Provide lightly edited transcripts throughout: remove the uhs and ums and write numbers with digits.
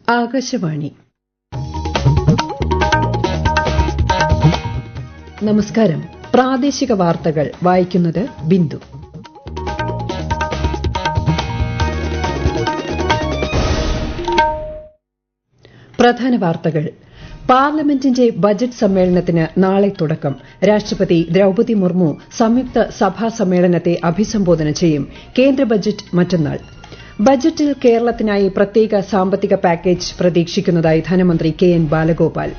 ആകാശവാണി. നമസ്കാരം. പ്രാദേശിക വാർത്തകൾ വായിക്കുന്നത് ബിന്ദു. പ്രധാന വാർത്തകൾ. പാർലമെന്റിന്റെ ബജറ്റ് സമ്മേളനത്തിന് നാളെ തുടക്കം. രാഷ്ട്രപതി ദ്രൌപദി മുർമു സംയുക്ത സഭാ സമ്മേളനത്തെ അഭിസംബോധന ചെയ്യും. കേന്ദ്ര ബജറ്റ് മറ്റന്നാൾ. ബജറ്റിൽ കേരളത്തിനായി പ്രത്യേക സാമ്പത്തിക പാക്കേജ് പ്രതീക്ഷിക്കുന്നതായി ധനമന്ത്രി കെ.എൻ. ബാലഗോപാൽ.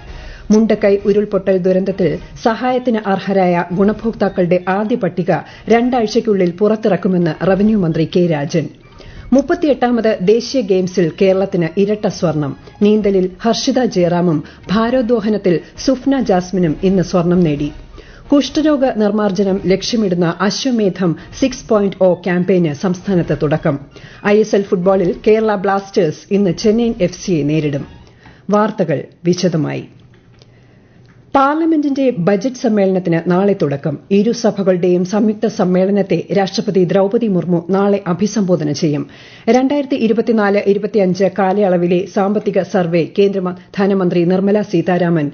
മുണ്ടക്കൈ ഉരുൾപൊട്ടൽ ദുരന്തത്തിൽ സഹായത്തിന് അർഹരായ ഗുണഭോക്താക്കളുടെ ആദ്യ പട്ടിക രണ്ടാഴ്ചയ്ക്കുള്ളിൽ പുറത്തിറക്കുമെന്ന് റവന്യൂ മന്ത്രി കെ. രാജൻ. 38ാമത് ദേശീയ ഗെയിംസിൽ കേരളത്തിന് ഇരട്ട സ്വർണം. നീന്തലിൽ ഹർഷിത ജയറാമും ഭാരോദ്വഹനത്തിൽ സുഫ്ന ജാസ്മിനും ഇന്ന് സ്വർണം നേടി. കുഷ്ഠരോഗ നിർമ്മാർജ്ജനം ലക്ഷ്യമിടുന്ന അശ്വമേധം 6.0 ക്യാമ്പയിന് സംസ്ഥാനത്ത് തുടക്കം. ISL ഫുട്ബോളിൽ കേരള ബ്ലാസ്റ്റേഴ്സ് ഇന്ന് ചെന്നൈയിൻ എഫ്സിയെ നേരിടും. വാർത്തകൾ വിശദമായി. പാർലമെന്റിന്റെ ബജറ്റ് സമ്മേളനത്തിന് നാളെ തുടക്കം. ഇരുസഭകളുടെയും സംയുക്ത സമ്മേളനത്തെ രാഷ്ട്രപതി ദ്രൌപദി മുർമു നാളെ അഭിസംബോധന ചെയ്യും. 2024-25 കാലയളവിലെ സാമ്പത്തിക സർവേ കേന്ദ്ര ധനമന്ത്രി നിർമ്മല സീതാരാമൻ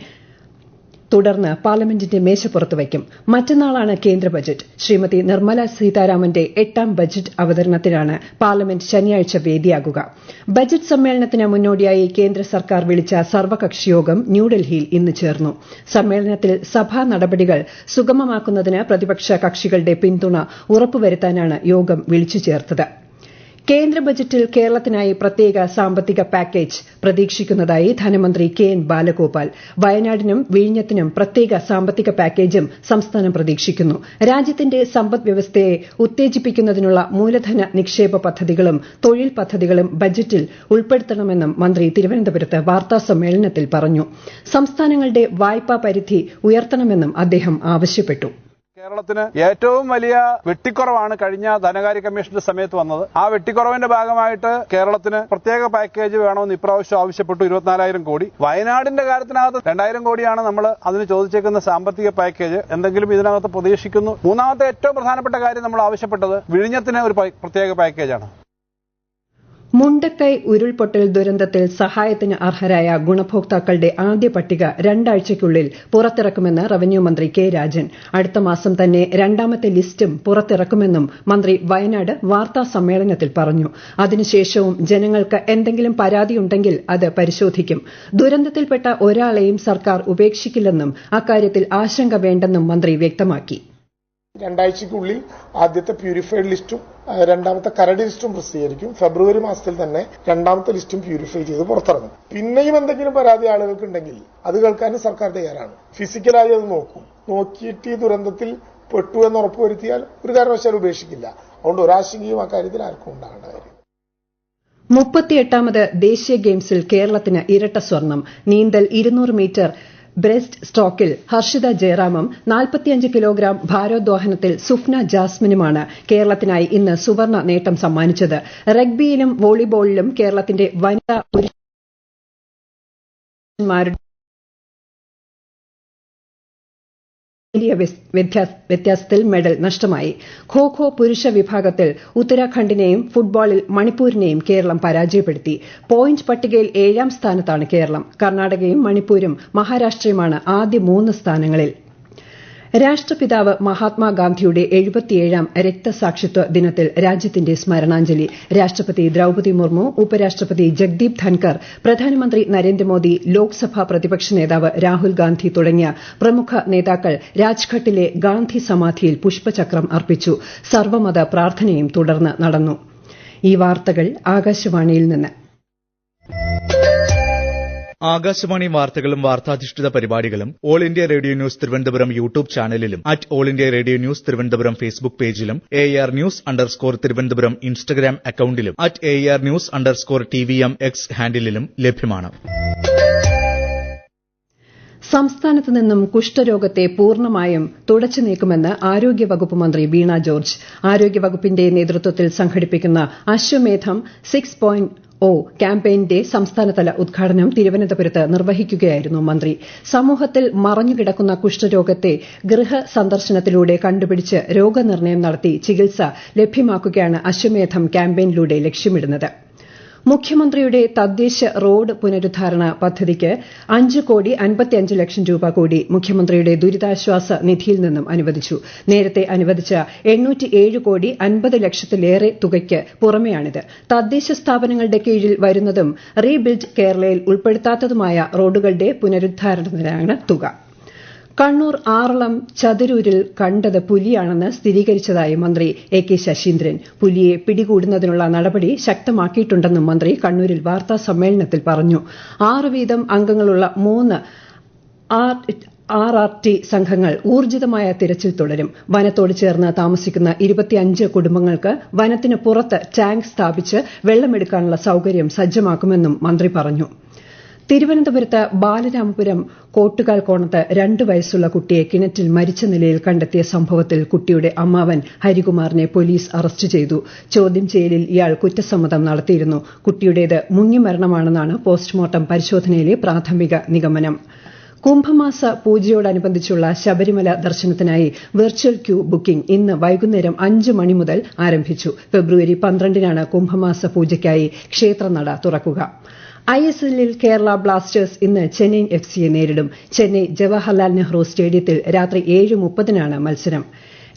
തുടർന്ന് പാർലമെന്റിന്റെ മേശപ്പുറത്ത് വയ്ക്കും. മറ്റന്നാളാണ് കേന്ദ്ര ബജറ്റ്. ശ്രീമതി നിർമ്മല സീതാരാമന്റെ 8ാം ബജറ്റ് അവതരണത്തിനാണ് പാർലമെന്റ് ശനിയാഴ്ച വേദിയാകുക. ബജറ്റ് സമ്മേളനത്തിന് മുന്നോടിയായി കേന്ദ്ര സർക്കാർ വിളിച്ച സർവകക്ഷിയോഗം ന്യൂഡൽഹിയിൽ ഇന്ന് ചേർന്നു. സമ്മേളനത്തിൽ സഭാ നടപടികൾ സുഗമമാക്കുന്നതിന് പ്രതിപക്ഷ കക്ഷികളുടെ പിന്തുണ ഉറപ്പുവരുത്താനാണ് യോഗം വിളിച്ചു ചേർത്തത്. കേന്ദ്ര ബജറ്റിൽ കേരളത്തിനായി പ്രത്യേക സാമ്പത്തിക പാക്കേജ് പ്രതീക്ഷിക്കുന്നതായി ധനമന്ത്രി കെ.എൻ. ബാലഗോപാൽ. വയനാടിനും വിഴിഞ്ഞത്തിനും പ്രത്യേക സാമ്പത്തിക പാക്കേജും സംസ്ഥാനം പ്രതീക്ഷിക്കുന്നു. രാജ്യത്തിന്റെ സമ്പദ് വ്യവസ്ഥയെ ഉത്തേജിപ്പിക്കുന്നതിനുള്ള മൂലധന നിക്ഷേപ പദ്ധതികളും തൊഴിൽ പദ്ധതികളും ബജറ്റിൽ ഉൾപ്പെടുത്തണമെന്നും മന്ത്രി തിരുവനന്തപുരത്ത് വാർത്താസമ്മേളനത്തിൽ പറഞ്ഞു. സംസ്ഥാനങ്ങളുടെ വായ്പാ പരിധി ഉയർത്തണമെന്നും അദ്ദേഹം ആവശ്യപ്പെട്ടു. കേരളത്തിന് ഏറ്റവും വലിയ വെട്ടിക്കുറവാണ് കഴിഞ്ഞ ധനകാര്യ കമ്മീഷന്റെ സമയത്ത് വന്നത്. ആ വെട്ടിക്കുറവിന്റെ ഭാഗമായിട്ട് കേരളത്തിന് പ്രത്യേക പാക്കേജ് വേണമെന്ന് ഇപ്രാവശ്യം ആവശ്യപ്പെട്ടു. 24,000 കോടി. വയനാടിന്റെ കാര്യത്തിനകത്ത് 2,000 കോടിയാണ് നമ്മൾ അതിന് ചോദിച്ചേക്കുന്ന സാമ്പത്തിക പാക്കേജ്. എന്തെങ്കിലും ഇതിനകത്ത് പ്രതീക്ഷിക്കുന്നു. മൂന്നാമത്തെ ഏറ്റവും പ്രധാനപ്പെട്ട കാര്യം നമ്മൾ ആവശ്യപ്പെട്ടത് വിഴിഞ്ഞത്തിന് ഒരു പ്രത്യേക പാക്കേജാണ്. മുണ്ടക്കൈ ഉരുൾപൊട്ടൽ ദുരന്തത്തിൽ സഹായത്തിന് അർഹരായ ഗുണഭോക്താക്കളുടെ ആദ്യ പട്ടിക രണ്ടാഴ്ചയ്ക്കുള്ളിൽ പുറത്തിറക്കുമെന്ന് റവന്യൂ മന്ത്രി കെ. രാജൻ. അടുത്ത മാസം തന്നെ രണ്ടാമത്തെ ലിസ്റ്റും പുറത്തിറക്കുമെന്നും മന്ത്രി വയനാട് വാർത്താ സമ്മേളനത്തിൽ പറഞ്ഞു. അതിനുശേഷവും ജനങ്ങൾക്ക് എന്തെങ്കിലും പരാതിയുണ്ടെങ്കിൽ അത് പരിശോധിക്കും. ദുരന്തത്തിൽപ്പെട്ട ഒരാളെയും സർക്കാർ ഉപേക്ഷിക്കില്ലെന്നും അക്കാര്യത്തിൽ ആശങ്ക വേണ്ടെന്നും മന്ത്രി വ്യക്തമാക്കി. രണ്ടാഴ്ചയ്ക്കുള്ളിൽ ആദ്യത്തെ പ്യൂരിഫൈഡ് ലിസ്റ്റും രണ്ടാമത്തെ കരട് ലിസ്റ്റും പ്രസിദ്ധീകരിക്കും. ഫെബ്രുവരി മാസത്തിൽ തന്നെ രണ്ടാമത്തെ ലിസ്റ്റും പ്യൂരിഫൈ ചെയ്ത് പുറത്തിറങ്ങും. പിന്നെയും എന്തെങ്കിലും പരാതി ആളുകൾക്കുണ്ടെങ്കിൽ അത് കേൾക്കാനും സർക്കാർ തയ്യാറാണ്. ഫിസിക്കലായി അത് നോക്കിയിട്ട് ഈ ദുരന്തത്തിൽ പെട്ടു എന്ന് ഉറപ്പുവരുത്തിയാൽ ഒരു കാരണവശാലും ഉപേക്ഷിക്കില്ല. അതുകൊണ്ട് ഒരാശങ്കയും അക്കാര്യത്തിൽ ആർക്കും ഉണ്ടാകേണ്ട കാര്യം. 38ാമത് ദേശീയ ഗെയിംസിൽ കേരളത്തിന് ഇരട്ട സ്വർണം. നീന്തൽ 200 metre breast സ്ട്രോക്കിൽ Harshita ജയറാമും 45 kilogram ഭാരോദ്വഹനത്തിൽ Sufna ജാസ്മിനുമാണ് കേരളത്തിനായി ഇന്ന് സുവർണ നേട്ടം സമ്മാനിച്ചത്. റഗ്ബിയിലും വോളിബോളിലും കേരളത്തിന്റെ വനിതാ പുരുഷന്മാരുടെ വ്യത്യാസത്തിൽ മെഡൽ നഷ്ടമായി. ഖോ പുരുഷ വിഭാഗത്തിൽ ഉത്തരാഖണ്ഡിനെയും ഫുട്ബോളിൽ മണിപ്പൂരിനെയും കേരളം പരാജയപ്പെടുത്തി. പോയിന്റ് പട്ടികയിൽ 7ാം സ്ഥാനത്താണ് കേരളം. കർണാടകയും മണിപ്പൂരും മഹാരാഷ്ട്രയുമാണ് ആദ്യ 3 സ്ഥാനങ്ങളിൽ. രാഷ്ട്രപിതാവ് മഹാത്മാഗാന്ധിയുടെ 77ാം രക്തസാക്ഷിത്വ ദിനത്തിൽ രാജ്യത്തിന്റെ സ്മരണാഞ്ജലി. രാഷ്ട്രപതി ദ്രൌപദി മുർമു, ഉപരാഷ്ട്രപതി ജഗ്ദീപ് ധൻകർ, പ്രധാനമന്ത്രി നരേന്ദ്രമോദി, ലോക്സഭാ പ്രതിപക്ഷ നേതാവ് രാഹുൽ ഗാന്ധി തുടങ്ങിയ പ്രമുഖ നേതാക്കൾ രാജ്ഘട്ടിലെ ഗാന്ധി സമാധിയിൽ പുഷ്പചക്രം അർപ്പിച്ചു. സർവ്വമത പ്രാർത്ഥനയും തുടർന്ന് നടന്നു. ഈ വാർത്തകൾ ആകാശവാണിയിൽ നിന്ന്. ആകാശവാണി വാർത്തകളും വാർത്താധിഷ്ഠിത പരിപാടികളും All India Radio News Thiruvananthapuram YouTube ചാനലിലും All India Radio News Thiruvananthapuram Facebook പേജിലും AR News_ തിരുവനന്തപുരം ഇൻസ്റ്റഗ്രാം അക്കൌണ്ടിലും AR News_TVM X ഹാൻഡിലും ലഭ്യമാണ്. സംസ്ഥാനത്ത് നിന്നും കുഷ്ഠരോഗത്തെ പൂർണ്ണമായും തുടച്ചു നീക്കുമെന്ന് ആരോഗ്യവകുപ്പ് മന്ത്രി വീണ ജോർജ്. ആരോഗ്യവകുപ്പിന്റെ നേതൃത്വത്തിൽ സംഘടിപ്പിക്കുന്ന അശ്വമേധം 6.0 ക്യാമ്പയിന്റെ സംസ്ഥാനതല ഉദ്ഘാടനം തിരുവനന്തപുരത്ത് നിർവഹിക്കുകയായിരുന്നു മന്ത്രി. സമൂഹത്തിൽ മറഞ്ഞുകിടക്കുന്ന കുഷ്ഠരോഗത്തെ ഗൃഹസന്ദർശനത്തിലൂടെ കണ്ടുപിടിച്ച് രോഗനിർണയം നടത്തി ചികിത്സ ലഭ്യമാക്കുകയാണ് അശ്വമേധം ക്യാമ്പയിനിലൂടെ ലക്ഷ്യമിടുന്നത്. മുഖ്യമന്ത്രിയുടെ തദ്ദേശ റോഡ് പുനരുദ്ധാരണ പദ്ധതിക്ക് 5,55 ലക്ഷം രൂപ കൂടി മുഖ്യമന്ത്രിയുടെ ദുരിതാശ്വാസ നിധിയിൽ നിന്നും അനുവദിച്ചു. നേരത്തെ അനുവദിച്ച 807,50 ലക്ഷത്തിലേറെ തുകയ്ക്ക് പുറമെയാണിത്. തദ്ദേശ സ്ഥാപനങ്ങളുടെ കീഴിൽ വരുന്നതും റീബിൽഡ് കേരളയിൽ ഉൾപ്പെടുത്താത്തതുമായ റോഡുകളുടെ പുനരുദ്ധാരണത്തിനാണ് തുക. കണ്ണൂർ ആറളം ചതുരൂരിൽ കണ്ടത് പുലിയാണെന്ന് സ്ഥിരീകരിച്ചതായി മന്ത്രി എ കെ ശശീന്ദ്രൻ. പുലിയെ പിടികൂടുന്നതിനുള്ള നടപടി ശക്തമാക്കിയിട്ടുണ്ടെന്നും മന്ത്രി കണ്ണൂരിൽ വാർത്താസമ്മേളനത്തിൽ പറഞ്ഞു. 6 വീതം അംഗങ്ങളുള്ള 3 RRT സംഘങ്ങൾ ഊർജിതമായ തിരച്ചിൽ തുടരും. വനത്തോട് ചേർന്ന് താമസിക്കുന്ന 25 കുടുംബങ്ങൾക്ക് വനത്തിന് പുറത്ത് ടാങ്ക് സ്ഥാപിച്ച് വെള്ളമെടുക്കാനുള്ള സൌകര്യം സജ്ജമാക്കുമെന്നും മന്ത്രി പറഞ്ഞു. തിരുവനന്തപുരത്ത് ബാലരാമപുരം കോട്ടുകാൽ കോണത്ത് 2 വയസ്സുള്ള കുട്ടിയെ കിണറ്റിൽ മരിച്ച നിലയിൽ കണ്ടെത്തിയ സംഭവത്തിൽ കുട്ടിയുടെ അമ്മാവൻ ഹരികുമാറിനെ പോലീസ് അറസ്റ്റ് ചെയ്തു. ചോദ്യം ചെയ്യലിൽ ഇയാൾ കുറ്റസമ്മതം നടത്തിയിരുന്നു. കുട്ടിയുടേത് മുങ്ങിമരണമാണെന്നാണ് പോസ്റ്റ്മോർട്ടം പരിശോധനയിലെ പ്രാഥമിക നിഗമനം. കുംഭമാസ പൂജയോടനുബന്ധിച്ചുള്ള ശബരിമല ദർശനത്തിനായി വെർച്വൽ ക്യൂ ബുക്കിംഗ് ഇന്ന് വൈകുന്നേരം 5 മണി മുതൽ ആരംഭിച്ചു. ഫെബ്രുവരി 12-നാണ് കുംഭമാസ പൂജയ്ക്കായി ക്ഷേത്രനട തുറക്കുക. ISLൽ കേരള ബ്ലാസ്റ്റേഴ്സ് ഇന്ന് ചെന്നൈ FCയെ നേരിടും. ചെന്നൈ ജവഹർലാൽ നെഹ്റു സ്റ്റേഡിയത്തിൽ രാത്രി 7:30-നാണ് മത്സരം.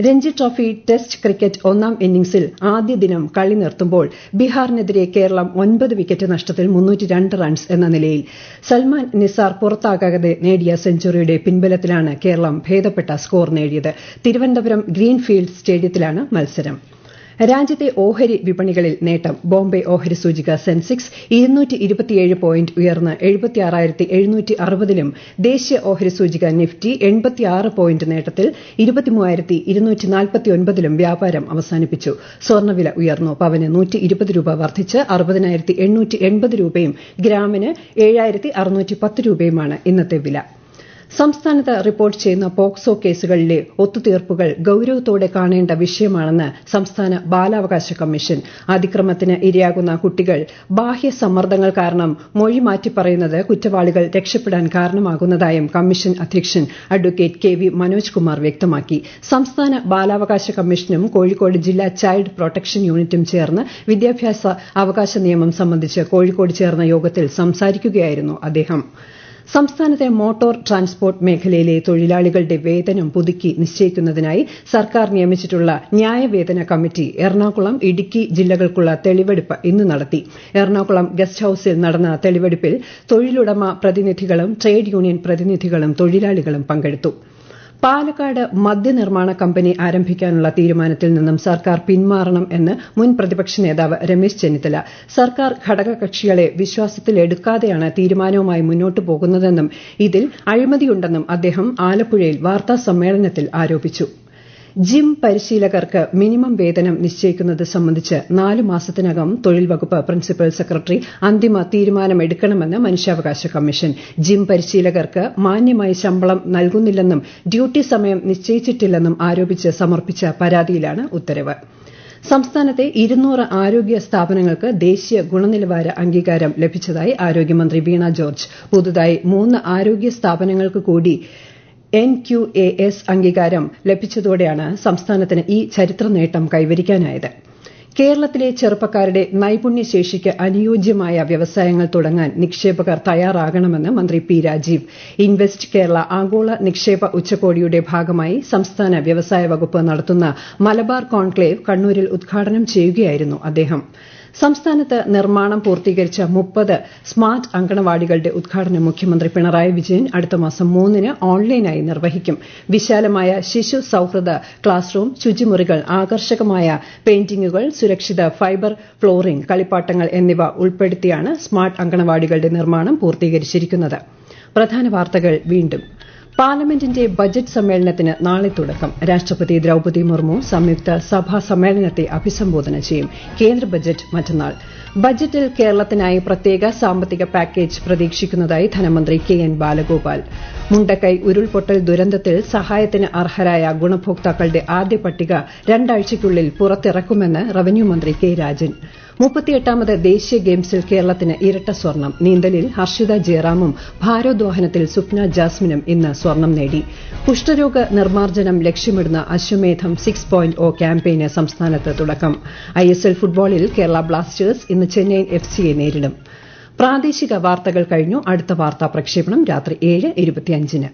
രഞ്ജി ട്രോഫി ടെസ്റ്റ് ക്രിക്കറ്റ് 1-ാം ഇന്നിംഗ്സിൽ ആദ്യ ദിനം കളി നിർത്തുമ്പോൾ ബീഹാറിനെതിരെ കേരളം 9 വിക്കറ്റ് നഷ്ടത്തിൽ 302 റൺസ് എന്ന നിലയിൽ. സൽമാൻ നിസാർ പുറത്താകാതെ നേടിയ സെഞ്ചുറിയുടെ പിൻബലത്തിലാണ് കേരളം ഭേദപ്പെട്ട സ്കോർ നേടിയത്. തിരുവനന്തപുരം ഗ്രീൻഫീൽഡ് സ്റ്റേഡിയത്തിലാണ് മത്സരം. രാജ്യത്തെ ഓഹരി വിപണികളിൽ നേട്ടം. ബോംബെ ഓഹരി സൂചിക സെൻസെക്സ് 227 പോയിന്റ് ഉയർന്ന് 76,760-ലും ദേശീയ ഓഹരി സൂചിക നിഫ്റ്റി 86 പോയിന്റ് നേട്ടത്തിൽ 23,249-ലും വ്യാപാരം അവസാനിപ്പിച്ചു. സ്വർണ്ണവില ഉയർന്നു. പവന് 120 രൂപ വർദ്ധിച്ച് 60,880 രൂപയും ഗ്രാമിന് 7,610 രൂപയുമാണ് ഇന്നത്തെ വില. സംസ്ഥാനത്ത് റിപ്പോർട്ട് ചെയ്യുന്ന പോക്സോ കേസുകളിലെ ഒത്തുതീർപ്പുകൾ ഗൌരവത്തോടെ കാണേണ്ട വിഷയമാണെന്ന് സംസ്ഥാന ബാലാവകാശ കമ്മീഷൻ. അതിക്രമത്തിന് ഇരയാകുന്ന കുട്ടികൾ ബാഹ്യ സമ്മർദ്ദങ്ങൾ കാരണം മൊഴി മാറ്റിപ്പറയുന്നത് കുറ്റവാളികൾ രക്ഷപ്പെടാൻ കാരണമാകുന്നതായും കമ്മീഷൻ അധ്യക്ഷൻ അഡ്വക്കേറ്റ് KV മനോജ് കുമാർ വ്യക്തമാക്കി. സംസ്ഥാന ബാലാവകാശ കമ്മീഷനും കോഴിക്കോട് ജില്ലാ ചൈൽഡ് പ്രൊട്ടക്ഷൻ യൂണിറ്റും ചേർന്ന് വിദ്യാഭ്യാസ അവകാശ നിയമം സംബന്ധിച്ച് കോഴിക്കോട് ചേർന്ന യോഗത്തിൽ സംസാരിക്കുകയായിരുന്നു അദ്ദേഹം. സംസ്ഥാനത്തെ മോട്ടോർ ട്രാൻസ്പോർട്ട് മേഖലയിലെ തൊഴിലാളികളുടെ വേതനം പുതുക്കി നിശ്ചയിക്കുന്നതിനായി സർക്കാർ നിയമിച്ചിട്ടുള്ള ന്യായവേതന കമ്മിറ്റി എറണാകുളം, ഇടുക്കി ജില്ലകൾക്കുള്ള തെളിവെടുപ്പ് ഇന്ന് നടത്തി. എറണാകുളം ഗസ്റ്റ് ഹൌസിൽ നടന്ന തെളിവെടുപ്പിൽ തൊഴിലുടമ പ്രതിനിധികളും ട്രേഡ് യൂണിയൻ പ്രതിനിധികളും തൊഴിലാളികളും പങ്കെടുത്തു. പാലക്കാട് മദ്യനിർമ്മാണ കമ്പനി ആരംഭിക്കാനുള്ള തീരുമാനത്തിൽ നിന്നും സർക്കാർ പിന്മാറണം എന്ന് മുൻ പ്രതിപക്ഷ നേതാവ് രമേശ് ചെന്നിത്തല. സർക്കാർ ഘടകകക്ഷികളെ വിശ്വാസത്തിലെടുക്കാതെയാണ് തീരുമാനവുമായി മുന്നോട്ടു പോകുന്നതെന്നും ഇതിൽ അഴിമതിയുണ്ടെന്നും അദ്ദേഹം ആലപ്പുഴയിൽ വാർത്താസമ്മേളനത്തിൽ ആരോപിച്ചു. ജിം പരിശീലകർക്ക് മിനിമം വേതനം നിശ്ചയിക്കുന്നത് സംബന്ധിച്ച് 4 മാസത്തിനകം തൊഴിൽ വകുപ്പ് പ്രിൻസിപ്പൽ സെക്രട്ടറി അന്തിമ തീരുമാനമെടുക്കണമെന്ന് മനുഷ്യാവകാശ കമ്മീഷൻ. ജിം പരിശീലകർക്ക് മാന്യമായി ശമ്പളം നൽകുന്നില്ലെന്നും ഡ്യൂട്ടി സമയം നിശ്ചയിച്ചിട്ടില്ലെന്നും ആരോപിച്ച് സമർപ്പിച്ച പരാതിയിലാണ് ഉത്തരവ്. സംസ്ഥാനത്തെ 200 ആരോഗ്യ സ്ഥാപനങ്ങൾക്ക് ദേശീയ ഗുണനിലവാര അംഗീകാരം ലഭിച്ചതായി ആരോഗ്യമന്ത്രി വീണ ജോർജ്. പുതുതായി 3 ആരോഗ്യ സ്ഥാപനങ്ങൾക്ക് കൂടി NQAS അംഗീകാരം ലഭിച്ചതോടെയാണ് സംസ്ഥാനത്തിന് ഈ ചരിത്ര നേട്ടം കൈവരിക്കാനായത്. കേരളത്തിലെ ചെറുപ്പക്കാരുടെ നൈപുണ്യശേഷിക്ക് അനുയോജ്യമായ വ്യവസായങ്ങൾ തുടങ്ങാൻ നിക്ഷേപകർ തയ്യാറാകണമെന്ന് മന്ത്രി P. രാജീവ്. ഇൻവെസ്റ്റ് കേരള ആഗോള നിക്ഷേപ ഉച്ചകോടിയുടെ ഭാഗമായി സംസ്ഥാന വ്യവസായ വകുപ്പ് നടത്തുന്ന മലബാർ കോൺക്ലേവ് കണ്ണൂരിൽ ഉദ്ഘാടനം ചെയ്യുകയായിരുന്നു അദ്ദേഹം. സംസ്ഥാനത്ത് നിർമ്മാണം പൂർത്തീകരിച്ച 30 സ്മാർട്ട് അങ്കണവാടികളുടെ ഉദ്ഘാടനം മുഖ്യമന്ത്രി പിണറായി വിജയൻ അടുത്ത മാസം 3-ന് ഓൺലൈനായി നിർവഹിക്കും. വിശാലമായ ശിശു സൌഹൃദ ക്ലാസ് റൂം, ശുചിമുറികൾ, ആകർഷകമായ പെയിന്റിംഗുകൾ, സുരക്ഷിത ഫൈബർ ഫ്ലോറിംഗ്, കളിപ്പാട്ടങ്ങൾ എന്നിവ ഉൾപ്പെടുത്തിയാണ് സ്മാർട്ട് അങ്കണവാടികളുടെ നിർമ്മാണം പൂർത്തീകരിച്ചിരിക്കുന്നത്. പ്രധാന വാർത്തകൾ വീണ്ടും. പാർലമെന്റിന്റെ ബജറ്റ് സമ്മേളനത്തിന് നാളെ തുടക്കം. രാഷ്ട്രപതി ദ്രൌപദി മുർമു സംയുക്ത സഭാ സമ്മേളനത്തെ അഭിസംബോധന ചെയ്യും. കേന്ദ്ര ബജറ്റ് മറ്റന്നാൾ. ബജറ്റിൽ കേരളത്തിനായി പ്രത്യേക സാമ്പത്തിക പാക്കേജ് പ്രതീക്ഷിക്കുന്നതായി ധനമന്ത്രി KN ബാലഗോപാൽ. മുണ്ടക്കൈ ഉരുൾപൊട്ടൽ ദുരന്തത്തിൽ സഹായത്തിന് അർഹരായ ഗുണഭോക്താക്കളുടെ ആദ്യ പട്ടിക 2 ആഴ്ചയ്ക്കുള്ളിൽ പുറത്തിറക്കുമെന്ന് റവന്യൂ മന്ത്രി K. രാജൻ. 38ാമത് ദേശീയ ഗെയിംസിൽ കേരളത്തിന് ഇരട്ട സ്വർണം. നീന്തലിൽ ഹർഷിത ജയറാമും ഭാരോദ്വഹനത്തിൽ സ്വപ്ന ജാസ്മിനും ഇന്ന് സ്വർണം നേടി. കുഷ്ഠരോഗ നിർമ്മാർജ്ജനം ലക്ഷ്യമിടുന്ന അശ്വമേധം 6.0 ക്യാമ്പയിന് സംസ്ഥാനത്ത് തുടക്കം. ISL ഫുട്ബോളിൽ കേരള ബ്ലാസ്റ്റേഴ്സ് ഇന്ന് ചെന്നൈയിൻ FCയെ നേരിടും. പ്രാദേശിക വാർത്തകൾ കഴിഞ്ഞു. അടുത്ത വാർത്താ പ്രക്ഷേപണം രാത്രി 7:25.